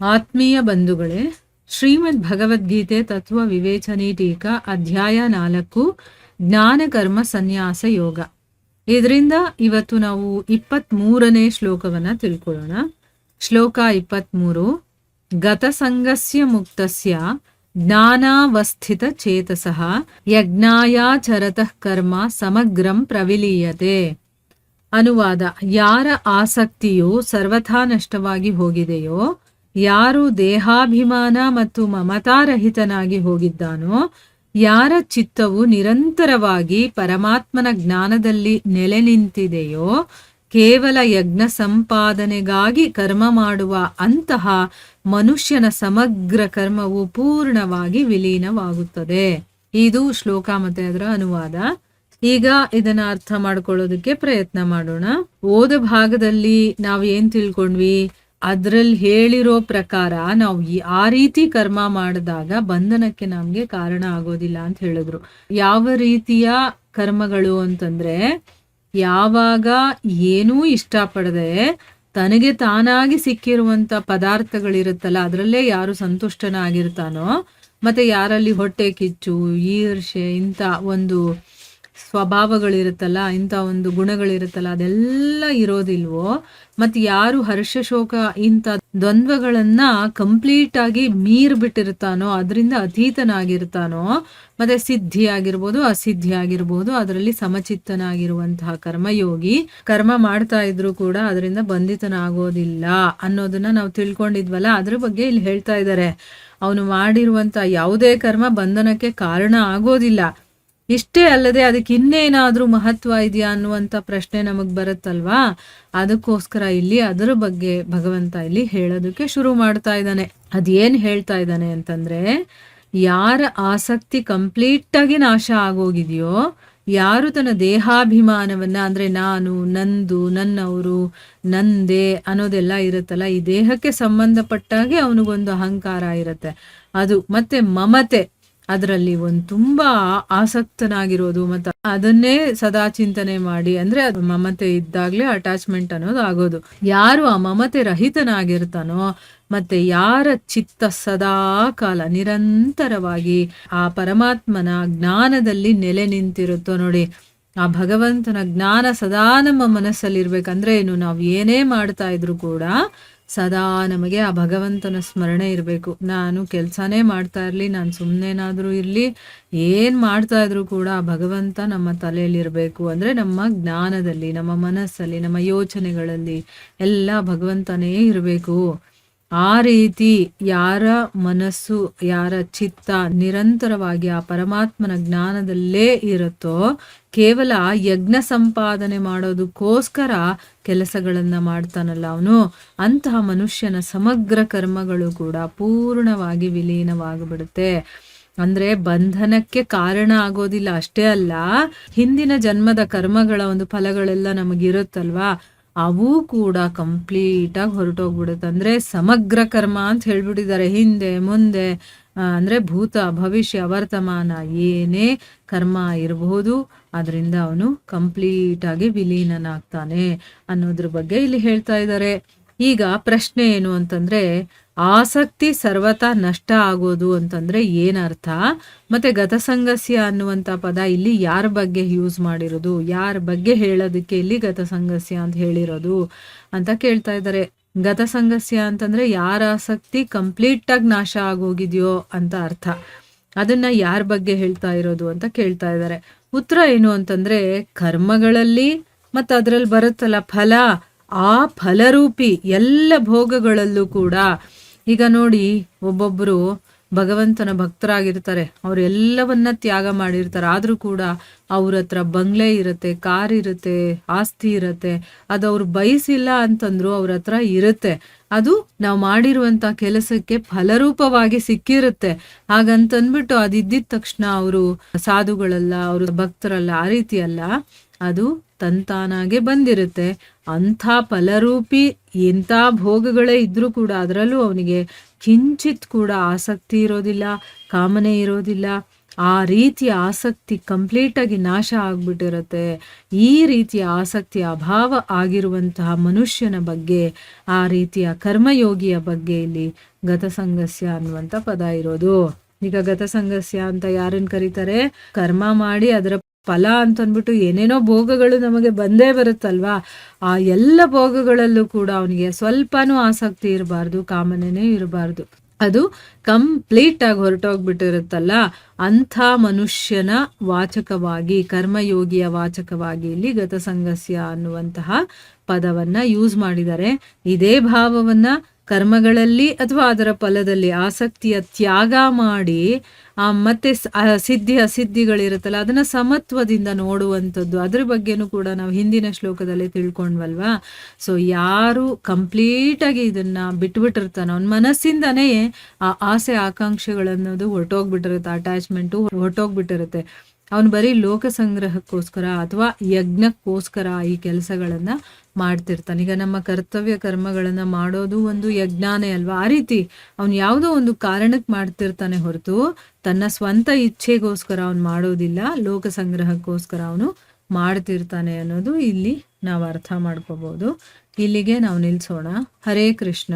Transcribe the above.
ಆತ್ಮೀಯ ಬಂಧುಗಳೇ, ಶ್ರೀಮದ್ ಭಗವದ್ಗೀತೆ ತತ್ವ ವಿವೇಚನೆ ಟೀಕಾ ಅಧ್ಯಾಯ 4 ಜ್ಞಾನ ಕರ್ಮ ಸನ್ಯಾಸ ಯೋಗ. ಇದರಿಂದ ಇವತ್ತು ನಾವು 23ನೇ ಶ್ಲೋಕವನ್ನ ತಿಳ್ಕೊಳ್ಳೋಣ. ಶ್ಲೋಕ 23. ಗತಸಂಗಸ್ಯ ಮುಕ್ತಸ್ಯ ಜ್ಞಾನಾವಸ್ಥಿತ ಚೇತಸಃ ಯಜ್ಞಾಯಾಚರತಃ ಕರ್ಮ ಸಮಗ್ರಂ ಪ್ರವಿಲೀಯತೆ. ಅನುವಾದ: ಯಾರ ಆಸಕ್ತಿಯು ಸರ್ವಥಾ ನಷ್ಟವಾಗಿ ಹೋಗಿದೆಯೋ, ಯಾರು ದೇಹಾಭಿಮಾನ ಮತ್ತು ಮಮತಾರಹಿತನಾಗಿ ಹೋಗಿದ್ದಾನೋ, ಯಾರ ಚಿತ್ತವು ನಿರಂತರವಾಗಿ ಪರಮಾತ್ಮನ ಜ್ಞಾನದಲ್ಲಿ ನೆಲೆ ನಿಂತಿದೆಯೋ, ಕೇವಲ ಯಜ್ಞ ಸಂಪಾದನೆಗಾಗಿ ಕರ್ಮ ಮಾಡುವ ಅಂತಹ ಮನುಷ್ಯನ ಸಮಗ್ರ ಕರ್ಮವು ಪೂರ್ಣವಾಗಿ ವಿಲೀನವಾಗುತ್ತದೆ. ಇದು ಶ್ಲೋಕ ಮತ್ತೆ ಅದರ ಅನುವಾದ. ಈಗ ಇದನ್ನ ಅರ್ಥ ಮಾಡ್ಕೊಳ್ಳೋದಕ್ಕೆ ಪ್ರಯತ್ನ ಮಾಡೋಣ. ಓದ ಭಾಗದಲ್ಲಿ ನಾವು ಏನ್ ತಿಳ್ಕೊಂಡ್ವಿ, ಅದ್ರಲ್ಲಿ ಹೇಳಿರೋ ಪ್ರಕಾರ ನಾವು ಆ ರೀತಿ ಕರ್ಮ ಮಾಡಿದಾಗ ಬಂಧನಕ್ಕೆ ನಮ್ಗೆ ಕಾರಣ ಆಗೋದಿಲ್ಲ ಅಂತ ಹೇಳಿದ್ರು. ಯಾವ ರೀತಿಯ ಕರ್ಮಗಳು ಅಂತಂದ್ರೆ, ಯಾವಾಗ ಏನೂ ಇಷ್ಟಪಡದೆ ತನಗೆ ತಾನಾಗಿ ಸಿಕ್ಕಿರುವಂತ ಪದಾರ್ಥಗಳಿರುತ್ತಲ್ಲ, ಅದರಲ್ಲೇ ಯಾರು ಸಂತುಷ್ಟನಾಗಿರ್ತಾನೋ, ಮತ್ತೆ ಯಾರಲ್ಲಿ ಹೊಟ್ಟೆ ಕಿಚ್ಚು, ಈರ್ಷೆ, ಇಂಥ ಒಂದು ಸ್ವಭಾವಗಳಿರುತ್ತಲ್ಲ, ಇಂಥ ಒಂದು ಗುಣಗಳಿರುತ್ತಲ್ಲ, ಅದೆಲ್ಲ ಇರೋದಿಲ್ವೋ, ಮತ್ತೆ ಯಾರು ಹರ್ಷ ಶೋಕ ಇಂಥ ದ್ವಂದ್ವಗಳನ್ನ ಕಂಪ್ಲೀಟ್ ಆಗಿ ಮೀರ್ ಬಿಟ್ಟಿರ್ತಾನೋ, ಅದರಿಂದ ಅತೀತನಾಗಿರ್ತಾನೋ, ಮತ್ತೆ ಸಿದ್ಧಿ ಆಗಿರ್ಬೋದು ಅಸಿದ್ಧಿ ಆಗಿರ್ಬೋದು, ಅದರಲ್ಲಿ ಸಮಚಿತ್ತನಾಗಿರುವಂತಹ ಕರ್ಮಯೋಗಿ ಕರ್ಮ ಮಾಡ್ತಾ ಇದ್ರು ಕೂಡ ಅದರಿಂದ ಬಂಧಿತನಾಗೋದಿಲ್ಲ ಅನ್ನೋದನ್ನ ನಾವು ತಿಳ್ಕೊಂಡಿದ್ವಲ್ಲ. ಅದ್ರ ಬಗ್ಗೆ ಇಲ್ಲಿ ಹೇಳ್ತಾ ಇದ್ದಾರೆ. ಅವನು ಮಾಡಿರುವಂತ ಯಾವುದೇ ಕರ್ಮ ಬಂಧನಕ್ಕೆ ಕಾರಣ ಆಗೋದಿಲ್ಲ. ಇಷ್ಟೇ ಅಲ್ಲದೆ ಅದಕ್ಕೆ ಇನ್ನೇನಾದ್ರೂ ಮಹತ್ವ ಇದೆಯಾ ಅನ್ನುವಂಥ ಪ್ರಶ್ನೆ ನಮಗ್ ಬರುತ್ತಲ್ವಾ. ಅದಕ್ಕೋಸ್ಕರ ಇಲ್ಲಿ ಅದರ ಬಗ್ಗೆ ಭಗವಂತ ಇಲ್ಲಿ ಹೇಳೋದಕ್ಕೆ ಶುರು ಮಾಡ್ತಾ ಇದ್ದಾನೆ. ಅದೇನ್ ಹೇಳ್ತಾ ಇದ್ದಾನೆ ಅಂತಂದ್ರೆ, ಯಾರ ಆಸಕ್ತಿ ಕಂಪ್ಲೀಟ್ ಆಗಿ ನಾಶ ಆಗೋಗಿದೆಯೋ, ಯಾರು ತನ್ನ ದೇಹಾಭಿಮಾನವನ್ನ ಅಂದ್ರೆ ನಾನು, ನಂದು, ನನ್ನವರು, ನಂದೇ ಅನ್ನೋದೆಲ್ಲ ಇರುತ್ತಲ್ಲ, ಈ ದೇಹಕ್ಕೆ ಸಂಬಂಧಪಟ್ಟಾಗೆ ಅವನಿಗೊಂದು ಅಹಂಕಾರ ಇರುತ್ತೆ, ಅದು ಮತ್ತೆ ಮಮತೆ, ಅದರಲ್ಲಿ ಒಂದು ತುಂಬಾ ಆಸಕ್ತನಾಗಿರೋದು, ಮತ್ತೆ ಅದನ್ನೇ ಸದಾ ಚಿಂತನೆ ಮಾಡಿ, ಅಂದ್ರೆ ಅದು ಮಮತೆ ಇದ್ದಾಗ್ಲೇ ಅಟ್ಯಾಚ್ಮೆಂಟ್ ಅನ್ನೋದು ಆಗೋದು. ಯಾರು ಆ ಮಮತೆ ರಹಿತನಾಗಿರ್ತಾನೋ, ಮತ್ತೆ ಯಾರ ಚಿತ್ತ ಸದಾ ಕಾಲ ನಿರಂತರವಾಗಿ ಆ ಪರಮಾತ್ಮನ ಜ್ಞಾನದಲ್ಲಿ ನೆಲೆ ನಿಂತಿರುತ್ತೋ ನೋಡಿ, ಆ ಭಗವಂತನ ಜ್ಞಾನ ಸದಾ ನಮ್ಮ ಮನಸ್ಸಲ್ಲಿ ಇರ್ಬೇಕಂದ್ರೆ ಏನು, ನಾವು ಏನೇ ಮಾಡ್ತಾ ಇದ್ರು ಕೂಡ ಸದಾ ನಮಗೆ ಆ ಭಗವಂತನ ಸ್ಮರಣೆ ಇರಬೇಕು. ನಾನು ಕೆಲಸನೇ ಮಾಡ್ತಾ ಇರಲಿ, ನಾನು ಸುಮ್ಮನೆನಾದರೂ ಇರಲಿ, ಏನು ಮಾಡ್ತಾ ಇದ್ರು ಕೂಡ ಆ ಭಗವಂತ ನಮ್ಮ ತಲೆಯಲ್ಲಿರಬೇಕು. ಅಂದರೆ ನಮ್ಮ ಜ್ಞಾನದಲ್ಲಿ, ನಮ್ಮ ಮನಸ್ಸಲ್ಲಿ, ನಮ್ಮ ಯೋಚನೆಗಳಲ್ಲಿ ಎಲ್ಲ ಭಗವಂತನೇ ಇರಬೇಕು. ಆ ರೀತಿ ಯಾರ ಮನಸ್ಸು, ಯಾರ ಚಿತ್ತ ನಿರಂತರವಾಗಿ ಆ ಪರಮಾತ್ಮನ ಜ್ಞಾನದಲ್ಲೇ ಇರುತ್ತೋ, ಕೇವಲ ಯಜ್ಞ ಸಂಪಾದನೆ ಮಾಡೋದಕ್ಕೋಸ್ಕರ ಕೆಲಸಗಳನ್ನ ಮಾಡ್ತಾನಲ್ಲ ಅವನು, ಅಂತಹ ಮನುಷ್ಯನ ಸಮಗ್ರ ಕರ್ಮಗಳು ಕೂಡ ಪೂರ್ಣವಾಗಿ ವಿಲೀನವಾಗಿಬಿಡುತ್ತೆ. ಅಂದ್ರೆ ಬಂಧನಕ್ಕೆ ಕಾರಣ ಆಗೋದಿಲ್ಲ ಅಷ್ಟೇ ಅಲ್ಲ, ಹಿಂದಿನ ಜನ್ಮದ ಕರ್ಮಗಳ ಒಂದು ಫಲಗಳೆಲ್ಲ ನಮಗಿರುತ್ತಲ್ವಾ, ಅವು ಕೂಡ ಕಂಪ್ಲೀಟ್ ಆಗಿ ಹೊರಟೋಗ್ಬಿಡುತ್ತೆ. ಅಂದ್ರೆ ಸಮಗ್ರ ಕರ್ಮ ಅಂತ ಹೇಳ್ಬಿಟ್ಟಿದ್ದಾರೆ. ಹಿಂದೆ ಮುಂದೆ ಅಂದ್ರೆ ಭೂತ ಭವಿಷ್ಯ ವರ್ತಮಾನ ಏನೇ ಕರ್ಮ ಇರಬಹುದು, ಅದರಿಂದ ಅವನು ಕಂಪ್ಲೀಟ್ ಆಗಿ ವಿಲೀನನಾಗ್ತಾನೆ ಅನ್ನೋದ್ರ ಬಗ್ಗೆ ಇಲ್ಲಿ ಹೇಳ್ತಾ ಇದ್ದಾರೆ. ಈಗ ಪ್ರಶ್ನೆ ಏನು ಅಂತಂದ್ರೆ, ಆಸಕ್ತಿ ಸರ್ವತಾ ನಷ್ಟ ಆಗೋದು ಅಂತಂದ್ರೆ ಏನರ್ಥ, ಮತ್ತೆ ಗತಸಂಗಸ್ಯ ಅನ್ನುವಂಥ ಪದ ಇಲ್ಲಿ ಯಾರ ಬಗ್ಗೆ ಯೂಸ್ ಮಾಡಿರೋದು, ಯಾರ ಬಗ್ಗೆ ಹೇಳೋದಕ್ಕೆ ಇಲ್ಲಿ ಗತಸಂಗಸ್ಯ ಅಂತ ಹೇಳಿರೋದು ಅಂತ ಕೇಳ್ತಾ ಇದ್ದಾರೆ. ಗತಸಂಗಸ್ಯ ಅಂತಂದ್ರೆ ಯಾರ ಆಸಕ್ತಿ ಕಂಪ್ಲೀಟ್ ಆಗಿ ನಾಶ ಆಗೋಗಿದೆಯೋ ಅಂತ ಅರ್ಥ. ಅದನ್ನ ಯಾರ ಬಗ್ಗೆ ಹೇಳ್ತಾ ಇರೋದು ಅಂತ ಕೇಳ್ತಾ ಇದ್ದಾರೆ. ಉತ್ತರ ಏನು ಅಂತಂದ್ರೆ, ಕರ್ಮಗಳಲ್ಲಿ ಮತ್ತೆ ಅದ್ರಲ್ಲಿ ಬರುತ್ತಲ್ಲ ಫಲ, ಆ ಫಲರೂಪಿ ಎಲ್ಲ ಭೋಗಗಳಲ್ಲೂ ಕೂಡ. ಈಗ ನೋಡಿ, ಒಬ್ಬೊಬ್ರು ಭಗವಂತನ ಭಕ್ತರಾಗಿರ್ತಾರೆ, ಅವರೆಲ್ಲವನ್ನ ತ್ಯಾಗ ಮಾಡಿರ್ತಾರೆ, ಆದ್ರೂ ಕೂಡ ಅವ್ರ ಹತ್ರ ಬಂಗ್ಲೆ ಇರುತ್ತೆ, ಕಾರ್ ಇರುತ್ತೆ, ಆಸ್ತಿ ಇರುತ್ತೆ, ಅದು ಅವ್ರು ಬಯಸಿಲ್ಲ ಅಂತಂದ್ರು ಅವ್ರ ಹತ್ರ ಇರುತ್ತೆ. ಅದು ನಾವು ಮಾಡಿರುವಂತ ಕೆಲಸಕ್ಕೆ ಫಲರೂಪವಾಗಿ ಸಿಕ್ಕಿರುತ್ತೆ. ಹಾಗಂತಂದ್ಬಿಟ್ಟು ಅದಿದ್ದಿದ ತಕ್ಷಣ ಅವರು ಸಾಧುಗಳಲ್ಲ, ಅವರು ಭಕ್ತರಲ್ಲ, ಆ ರೀತಿ ಅಲ್ಲ, ಅದು ತಂತಾನಾಗೆ ಬಂದಿರುತ್ತೆ. ಅಂಥ ಫಲರೂಪಿ ಎಂಥ ಭೋಗಗಳೇ ಇದ್ರೂ ಕೂಡ ಅದರಲ್ಲೂ ಅವನಿಗೆ ಕಿಂಚಿತ್ ಕೂಡ ಆಸಕ್ತಿ ಇರೋದಿಲ್ಲ, ಕಾಮನೆ ಇರೋದಿಲ್ಲ. ಆ ರೀತಿಯ ಆಸಕ್ತಿ ಕಂಪ್ಲೀಟಾಗಿ ನಾಶ ಆಗ್ಬಿಟ್ಟಿರುತ್ತೆ. ಈ ರೀತಿಯ ಆಸಕ್ತಿ ಅಭಾವ ಆಗಿರುವಂತಹ ಮನುಷ್ಯನ ಬಗ್ಗೆ, ಆ ರೀತಿಯ ಕರ್ಮಯೋಗಿಯ ಬಗ್ಗೆ ಇಲ್ಲಿ ಗತಸಂಗಸ್ಯ ಅನ್ನುವಂಥ ಪದ ಇರೋದು. ಈಗ ಗತಸಂಗಸ್ಯ ಅಂತ ಯಾರನ್ನು ಕರೀತಾರೆ? ಕರ್ಮ ಮಾಡಿ ಅದರ ಫಲ ಅಂತಂದ್ಬಿಟ್ಟು ಏನೇನೋ ಭೋಗಗಳು ನಮಗೆ ಬಂದೇ ಬರುತ್ತಲ್ವಾ, ಆ ಎಲ್ಲ ಭೋಗಗಳಲ್ಲೂ ಕೂಡ ಅವನಿಗೆ ಸ್ವಲ್ಪನೂ ಆಸಕ್ತಿ ಇರಬಾರ್ದು, ಕಾಮನೆನೇ ಇರಬಾರ್ದು. ಅದು ಕಂಪ್ಲೀಟ್ ಆಗಿ ಹೊರಟೋಗ್ಬಿಟ್ಟಿರುತ್ತಲ್ಲ, ಅಂಥ ಮನುಷ್ಯನ ವಾಚಕವಾಗಿ, ಕರ್ಮಯೋಗಿಯ ವಾಚಕವಾಗಿ ಇಲ್ಲಿ ಗತಸಂಗಸ್ಯ ಅನ್ನುವಂತಹ ಪದವನ್ನ ಯೂಸ್ ಮಾಡಿದ್ದಾರೆ. ಇದೇ ಭಾವವನ್ನ ಕರ್ಮಗಳಲ್ಲಿ ಅಥವಾ ಅದರ ಫಲದಲ್ಲಿ ಆಸಕ್ತಿಯ ತ್ಯಾಗ ಮಾಡಿ ಮತ್ತೆ ಸಿದ್ಧಿ ಅಸಿದ್ಧಿಗಳಿರುತ್ತಲ್ಲ ಅದನ್ನ ಸಮತ್ವದಿಂದ ನೋಡುವಂಥದ್ದು, ಅದ್ರ ಬಗ್ಗೆನೂ ಕೂಡ ನಾವು ಹಿಂದಿನ ಶ್ಲೋಕದಲ್ಲಿ ತಿಳ್ಕೊಂಡ್ವಲ್ವಾ. ಸೊ ಯಾರು ಕಂಪ್ಲೀಟಾಗಿ ಇದನ್ನ ಬಿಟ್ಬಿಟ್ಟಿರ್ತಾನೆ, ಅವನ ಮನಸ್ಸಿಂದನೇ ಆ ಆಸೆ ಆಕಾಂಕ್ಷೆಗಳನ್ನೋದು ಹೊರಟೋಗ್ಬಿಟ್ಟಿರುತ್ತೆ, ಅಟ್ಯಾಚ್ಮೆಂಟು ಹೊರಟೋಗ್ಬಿಟ್ಟಿರುತ್ತೆ. ಅವನು ಬರೀ ಲೋಕ ಸಂಗ್ರಹಕ್ಕೋಸ್ಕರ ಅಥವಾ ಯಜ್ಞಕ್ಕೋಸ್ಕರ ಈ ಕೆಲಸಗಳನ್ನ ಮಾಡ್ತಿರ್ತಾನೆ. ಈಗ ನಮ್ಮ ಕರ್ತವ್ಯ ಕರ್ಮಗಳನ್ನ ಮಾಡೋದು ಒಂದು ಯಜ್ಞಾನೇ ಅಲ್ವಾ, ಆ ರೀತಿ ಅವನು ಯಾವುದೋ ಒಂದು ಕಾರಣಕ್ಕೆ ಮಾಡ್ತಿರ್ತಾನೆ ಹೊರತು ತನ್ನ ಸ್ವಂತ ಇಚ್ಛೆಗೋಸ್ಕರ ಅವನು ಮಾಡೋದಿಲ್ಲ, ಲೋಕ ಸಂಗ್ರಹಕ್ಕೋಸ್ಕರ ಅವನು ಮಾಡ್ತಿರ್ತಾನೆ ಅನ್ನೋದು ಇಲ್ಲಿ ನಾವು ಅರ್ಥ ಮಾಡ್ಕೋಬಹುದು. ಇಲ್ಲಿಗೆ ನಾವು ನಿಲ್ಸೋಣ. ಹರೇ ಕೃಷ್ಣ.